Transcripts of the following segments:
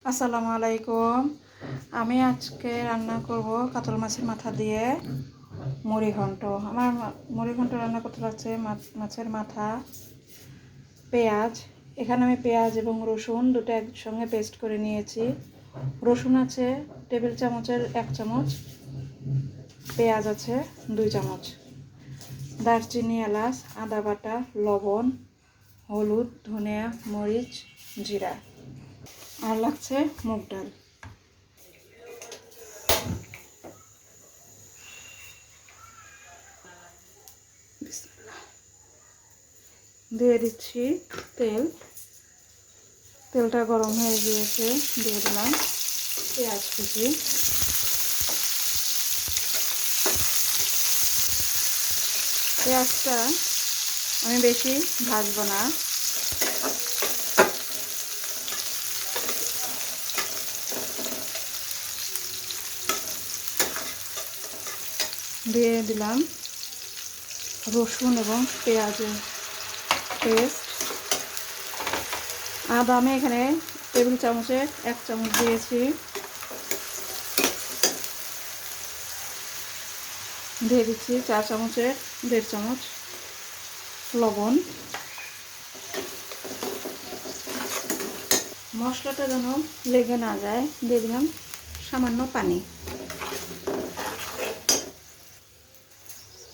আসসালামু আলাইকুম। আমি আজকে রান্না করব কাতল মাছের মাথা দিয়ে মুড়ি ঘন্ট। আমার মুড়ি ঘন্ট রান্না করতে লাগছে মাছের মাথা, পেঁয়াজ। এখানে আমি পেঁয়াজ এবং রসুন দুটো একসঙ্গে পেস্ট করে নিয়েছি। রসুন আছে টেবিল চামচের 1 চামচ, পেঁয়াজ আছে 2 চামচ, দারচিনি, এলাচ, আদা বাটা, লবণ, হলুদ, ধনিয়া, মরিচ, জিরা, আর লাগছে মুগ ডাল। দিয়ে দিচ্ছি তেল। তেলটা গরম হয়ে গিয়েছে, দিয়ে দিলাম পেঁয়াজ কুচি। পেঁয়াজটা আমি বেশি ভাজবো না, দিয়ে দিলাম রসুন এবং পেঁয়াজের পেস্ট। আদা আমি এখানে টেবিল চামচে 1 চামচ দিয়েছি। দিয়ে দিচ্ছি 4 চামচের 1.5 চামচ লবণ। মশলাটা যেন লেগে না যায়, দিয়ে দিলাম সামান্য পানি।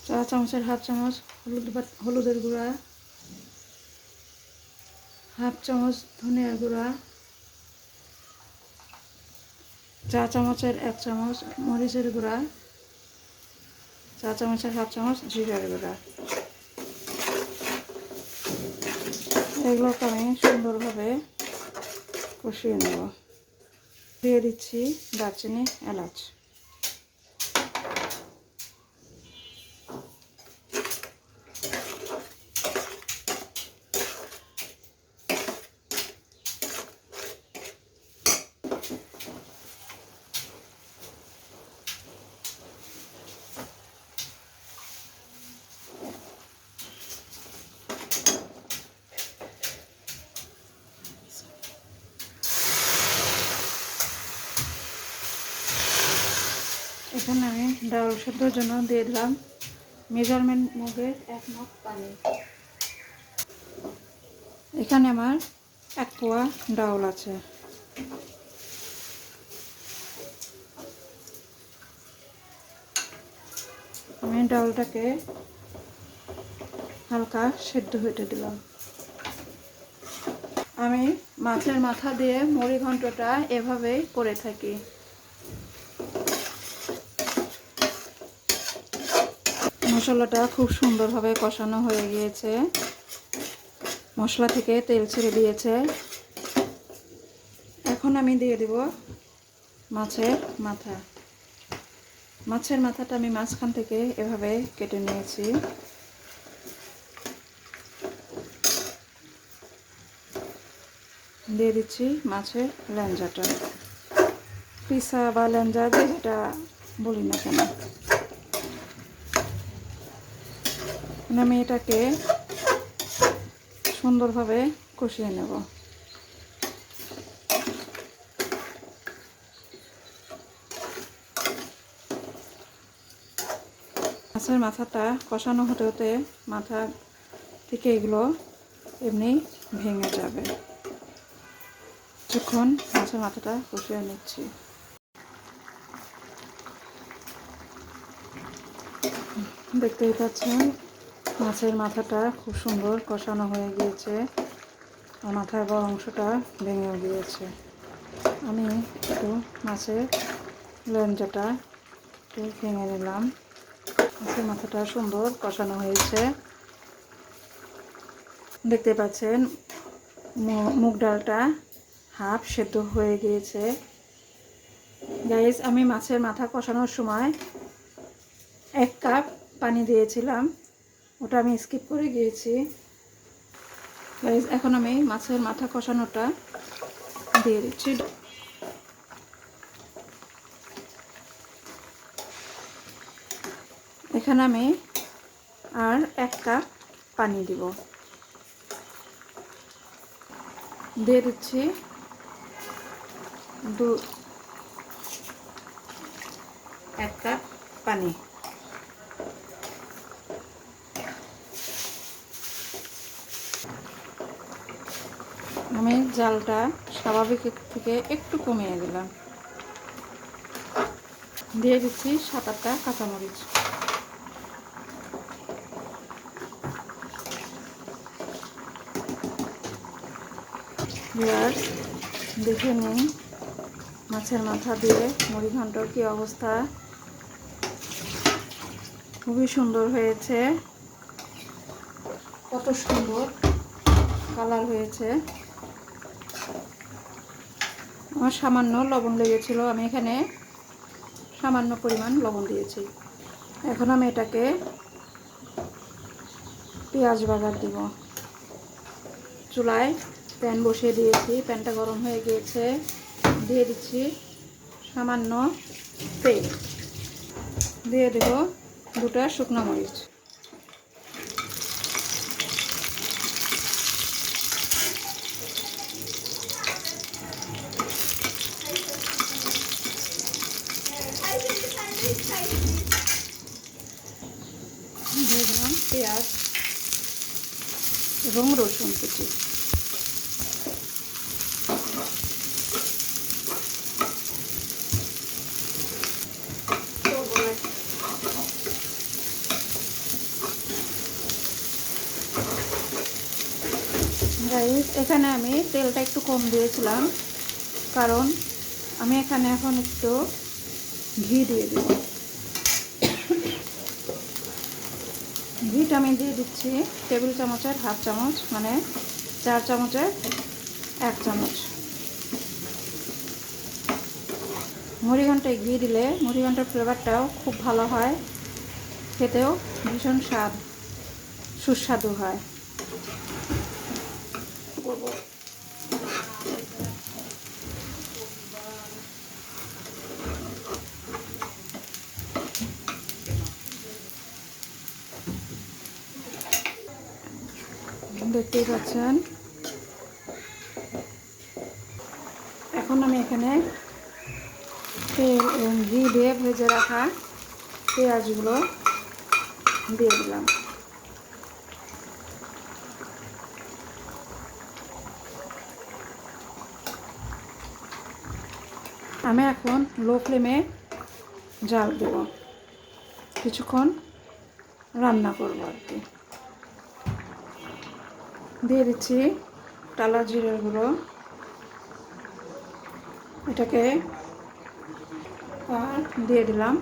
4 চামচের 1/2 চামচ হলুদের গুঁড়া, 1/2 চামচ ধনিয়ার গুঁড়া, 4 চামচের 1 চামচ মরিচের গুঁড়া, 4 চামচের 1/2 চামচ জিরার গুঁড়া। এগুলোকে আমি সুন্দরভাবে কষিয়ে নেব। দিয়ে দিচ্ছি দারচিনি, এলাচ। এখানে আমি ডাল সেদ্ধর জন্য দিয়ে দিলাম মেজারমেন্ট মগের 1 মগ পানি। এখানে আমার 1 পোয়া ডাউল আছে। আমি ডাউলটাকে হালকা সেদ্ধ হতে দিলাম। আমি মাছের মাথা দিয়ে মুড়ি ঘন্টটা এভাবেই করে থাকি। মশলাটা খুব সুন্দরভাবে কষানো হয়ে গিয়েছে, মশলা থেকে তেল ছেড়ে দিয়েছে। এখন আমি দিয়ে দেব মাছের মাথা। মাছের মাথাটা আমি মাঝখান থেকে এভাবে কেটে নিয়েছি। দিয়ে দিচ্ছি মাছের ল্যাঞ্জাটা, পিসা বা ল্যাঞ্জা যেটা বলি না কেন। আমি এটাকে সুন্দরভাবে কষিয়ে নেব। মাছের মাথাটা কষানো হতে হতে মাথা থেকে এগুলো এমনি ভেঙে যাবে। কিছুক্ষণ মাছের মাথাটা কষিয়ে নিচ্ছি। দেখতেই পাচ্ছেন মাছের মাথাটা খুব সুন্দর কষানো হয়ে গিয়েছে, আর মাথার বড় অংশটা ভেঙেও গিয়েছে। আমি একটু মাছের লেঞ্জাটা একটু ভেঙে নিলাম। মাছের মাথাটা সুন্দর কষানো হয়েছে। দেখতে পাচ্ছেন মুগ ডালটা হাফ সেদ্ধ হয়ে গিয়েছে। গাইস, আমি মাছের মাথা কষানোর সময় 1 কাপ পানি দিয়েছিলাম, ওটা আমি স্কিপ করে গিয়েছি। গাইস, এখন আমি মাছের মাথা কষানোটা দিয়ে দিচ্ছি। এখানে আমি আর 1 কাপ পানি দিব। দিয়ে দিচ্ছি এক কাপ পানি। আমি জালটা স্বাভাবিকের থেকে একটু কমিয়ে দিলাম। দিয়ে দিচ্ছি 7-8টা কাঁচামরিচ। এবার দেখে নিন মাছের মাথা দিয়ে মুড়িঘণ্টর কি অবস্থা। খুবই সুন্দর হয়েছে, কত সুন্দর কালার হয়েছে। আমার সামান্য লবণ লেগেছিল, আমি এখানে সামান্য পরিমাণ লবণ দিয়েছি। এখন আমি এটাকে পেঁয়াজ বাগার দিব। চুলায় প্যান বসিয়ে দিয়েছি, প্যানটা গরম হয়ে গিয়েছে। দিয়ে দিচ্ছি সামান্য তেল, দিয়ে দেব 2টা শুকনো মরিচ। দিয়ে দিলাম পেঁয়াজ এবং রসুন কুচি। গাইস, এখানে আমি তেলটা একটু কম দিয়েছিলাম, কারণ আমি এখানে এখন একটু ঘি দিয়ে দেব। ঘিটা আমি দিয়ে দিচ্ছি টেবিল চামচের হাফ চামচ, মানে 4 চামচের 1 চামচ। মুড়িঘণ্টায় ঘি দিলে মুড়িঘণ্টার ফ্লেভারটাও খুব ভালো হয়, খেতেও ভীষণ সুস্বাদু হয়। দেখতেই পাচ্ছেন। এখন আমি এখানে ঘি দিয়ে ভেজে রাখা পেঁয়াজগুলো দিয়ে দিলাম। আমি এখন লো ফ্লেমে জাল দেব, কিছুক্ষণ রান্না করব আর কি। দিয়ে দিচ্ছি টালা জিরের গুঁড়ো, এটাকে আর দিয়ে দিলাম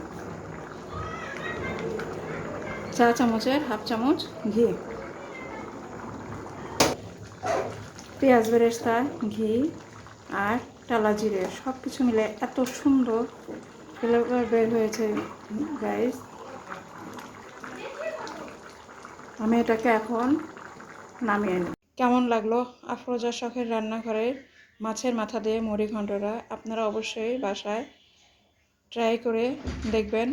4 চামচের হাফ চামচ ঘি। পেঁয়াজ বেরেস্তা, ঘি আর টালা জিরে সব কিছু মিলে এত সুন্দর ফ্লেভার বের হয়েছে গাইস। আমি এটাকে এখন নামিয়ে নিই। কেমন লাগলো আফরোজা শখের রান্নাঘরের মাছের মাথা দিয়ে মুড়িঘণ্টটা? আপনারা অবশ্যই বাসায় ট্রাই করে দেখবেন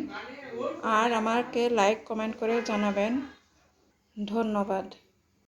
আর আমাকে লাইক কমেন্ট করে জানাবেন। ধন্যবাদ।